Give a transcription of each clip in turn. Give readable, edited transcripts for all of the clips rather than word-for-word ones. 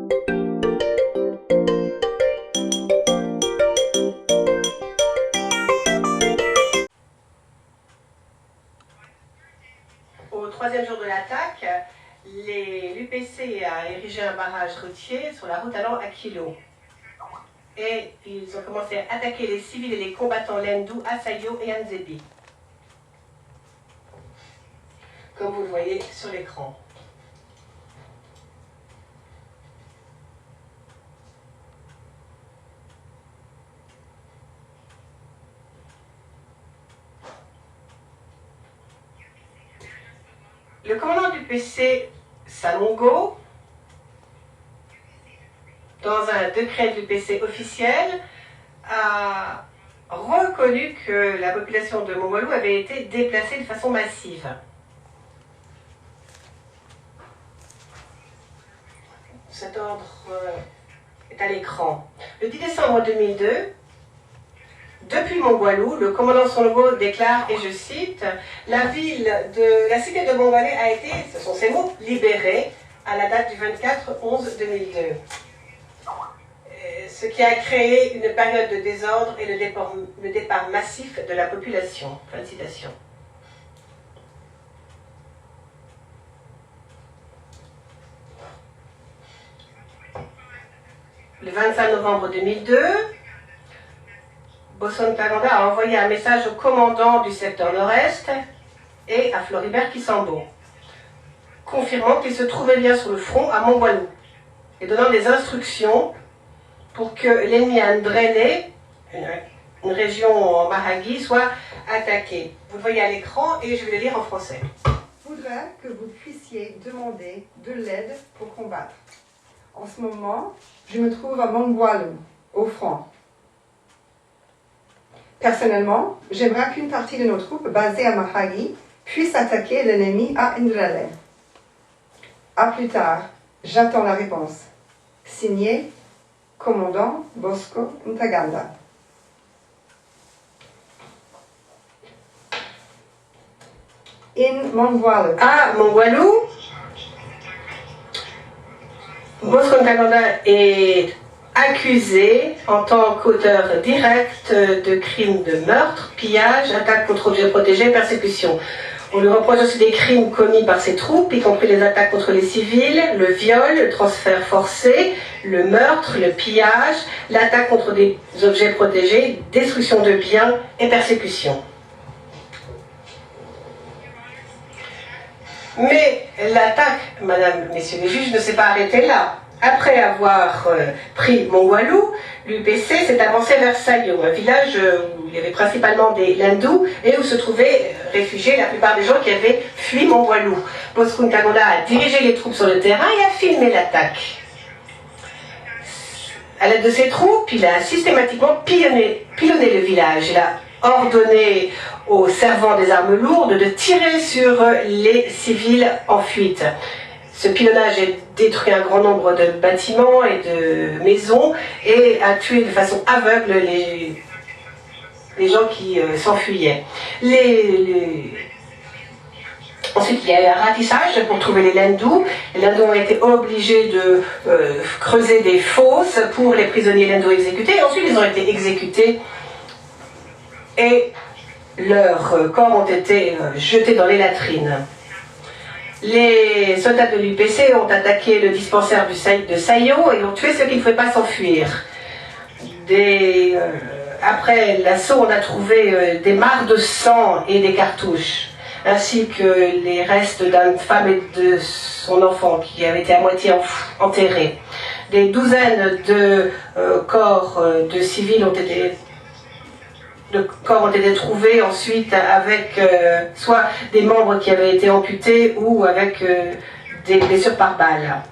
Au troisième jour de l'attaque, l'UPC a érigé un barrage routier sur la route allant à Kilo. Et ils ont commencé à attaquer les civils et les combattants Lendu à Sayo et Nzebi. Comme vous le voyez sur l'écran. Le commandant du PC, Salongo, dans un décret du PC officiel, a reconnu que la population de Mongwalu avait été déplacée de façon massive. Cet ordre est à l'écran. Le 10 décembre 2002, depuis Mongwalu, le commandant Salongo déclare, et je cite, la cité de Mongwalu a été, ce sont ses mots, libérée à la date du 24/11/2002. Ce qui a créé une période de désordre et le départ massif de la population. Fin de citation. Le 25 novembre 2002, Boston Ntaganda a envoyé un message au commandant du secteur nord-est et à Floribert Kisambo, confirmant qu'il se trouvait bien sur le front à Mongwalu et donnant des instructions pour que l'ennemi Ndrele, une région en Mahagi, soit attaqué. Vous le voyez à l'écran et je vais le lire en français. Je voudrais que vous puissiez demander de l'aide pour combattre. En ce moment, je me trouve à Mongwalu, au front. Personnellement, j'aimerais qu'une partie de nos troupes basées à Mahagi puisse attaquer l'ennemi à Ndrele. À plus tard, j'attends la réponse. Signé, commandant Bosco Ntaganda. In Mongwalu. À Mongwalu, Bosco Ntaganda est accusé en tant qu'auteur direct de crimes de meurtre, pillage, attaque contre objets protégés, persécution. On lui reproche aussi des crimes commis par ses troupes, y compris les attaques contre les civils, le viol, le transfert forcé, le meurtre, le pillage, l'attaque contre des objets protégés, destruction de biens et persécution. Mais l'attaque, madame, messieurs les juges, ne s'est pas arrêtée là. Après avoir pris Mongwalu, l'UPC s'est avancé vers Sayo, un village où il y avait principalement des Lendu et où se trouvaient réfugiés la plupart des gens qui avaient fui Mongwalu. Bosco Ntaganda a dirigé les troupes sur le terrain et a filmé l'attaque. À l'aide de ses troupes, il a systématiquement pilonné le village. Il a ordonné aux servants des armes lourdes de tirer sur les civils en fuite. Ce pilonnage a détruit un grand nombre de bâtiments et de maisons et a tué de façon aveugle les gens qui s'enfuyaient. Ensuite, il y a eu un ratissage pour trouver les Lendu. Les Lendu ont été obligés de creuser des fosses pour les prisonniers Lendu exécutés. Ensuite, ils ont été exécutés et leurs corps ont été jetés dans les latrines. Les soldats de l'UPC ont attaqué le dispensaire de Sayo et ont tué ceux qui ne pouvaient pas s'enfuir. Après l'assaut, on a trouvé des mares de sang et des cartouches, ainsi que les restes d'une femme et de son enfant qui avaient été à moitié enterrés. Des douzaines de corps de civils ont été trouvés ensuite avec soit des membres qui avaient été amputés ou avec des blessures par balle.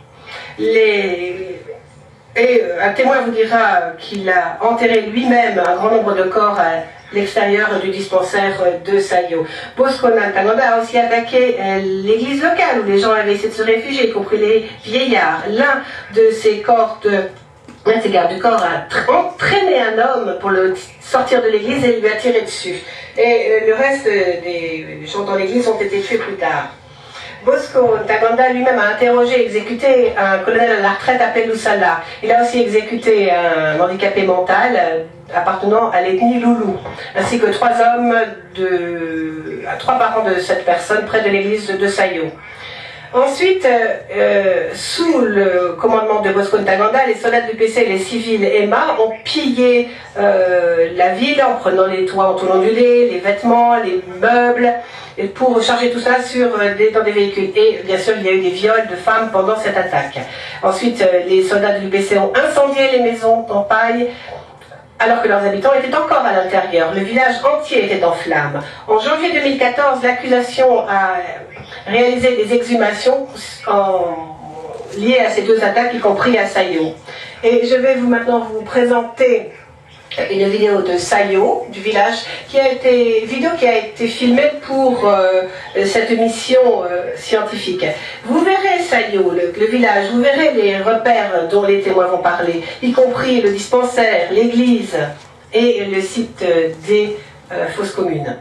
Un témoin vous dira qu'il a enterré lui-même un grand nombre de corps à l'extérieur du dispensaire de Sayo. Bosco Ntaganda a aussi attaqué l'église locale où les gens avaient essayé de se réfugier, y compris les vieillards. L'un de ces gardes du corps a entraîné un homme pour le sortir de l'église et lui a tiré dessus. Et le reste des gens dans l'église ont été tués plus tard. Bosco Ntaganda lui-même a interrogé et exécuté un colonel à la retraite appelé Lusala. Il a aussi exécuté un handicapé mental appartenant à l'ethnie Loulou, ainsi que 3 hommes, 3 parents de cette personne près de l'église de Sayo. Ensuite, sous le commandement de Bosco Ntaganda, les soldats du PC et les civils EMA ont pillé la ville en prenant les toits en tout ondulés, les vêtements, les meubles, et pour charger tout ça dans des véhicules. Et bien sûr, il y a eu des viols de femmes pendant cette attaque. Ensuite, les soldats du PC ont incendié les maisons en paille, alors que leurs habitants étaient encore à l'intérieur. Le village entier était en flammes. En janvier 2014, l'accusation a réalisé des exhumations liées à ces 2 attaques, y compris à Sayo. Et je vais maintenant vous présenter une vidéo de Sayo, du village, qui a été filmée pour cette mission scientifique. Vous verrez Sayo, le village, vous verrez les repères dont les témoins vont parler, y compris le dispensaire, l'église et le site des fosses communes.